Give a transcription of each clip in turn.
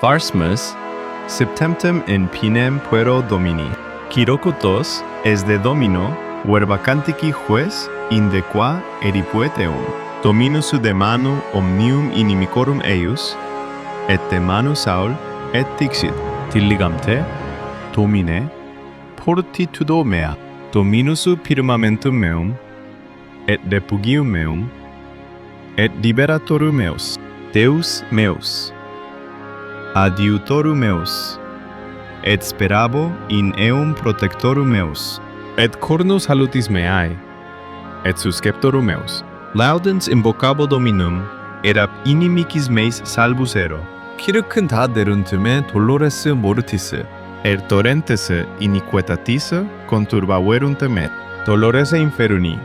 Psalmus, septemtem in finem Puero Domini. Locutus es de Domino, verba cantici jues, in de qua eripuit ʻe.um. Dominus de manu omnium inimicorum ejus, et de manu Saul, et dixit, ʻdi.li.ɡam te, ʻdo.mi.ne, forʻti.tu.do ʻme.a. Dominus fir.maʻmen.tum ʻme.um, et reʻfu.ɡi.um ʻme.um, et li.beʻra.tor meus, Deus meus, adʻju.tor meus, et speʻra.bo in ʻe.um proʻtek.tor meus, et ʻkor.nu saʻlu.tis ʻme.ae, et susʻkep.tor meus. Laudens invocabo Dominum, et ab inimicis meis salvus ero. Circum ta deruntume dolores mortis, et torrentes iniquitatis conturbaverunt me. Dolores inferuni,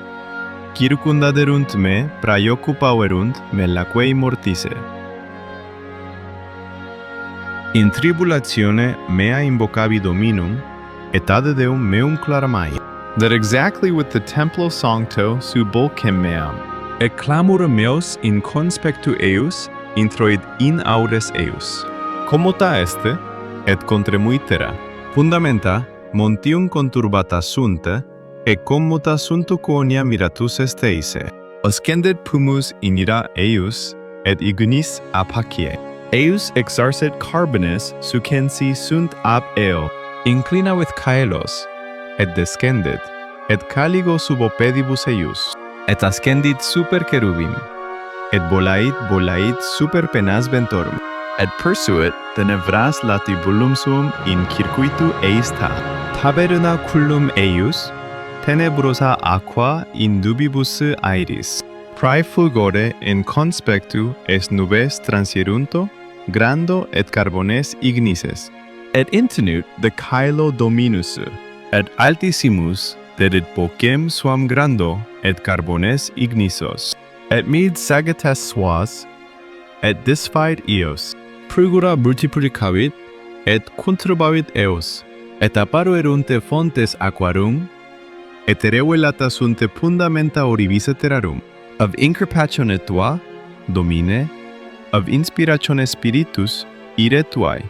circunda derunt me praeoccupaverunt me laquei mortis. In tribulatione mea invocavi Dominum, et ad Deum meum claramai. That exactly with the templo sancto sus'kep meam, et clamor meus in conspectu ejus, introit in aures ejus. Commota est, et contremuitera. Fundamenta, montium conturbata sunt, et commota sunt quonia miratus esteise. Oscendet pumus in ira ejus, et ignis apacie. Ejus exarcet carbones sucensi sunt ab eo. Inclina with caelos, et descendet, et caligo subopedibus ejus. Et ascendit super cherubim, et volait super penas ventorum, et persuit tenebras latibulum suum in circuitu eista. Tabernaculum eius, tenebrosa aqua in dubibus aeris. Prae fulgore in conspectu est nubes transierunto, grando et carbones ignises. Et intenut de caelo Dominus, et altissimus dedit vocem suam grando, et carbones ignisos. Et mid sagittas suas, et disfait eos. Prugura multiplicavit, et conturbavit eos. Et apparuerunte fontes aquarum, et revellata sunt fundamenta oribus terrarum. Of increpatione tua, Domine, of inspiratione spiritus, ire tuae.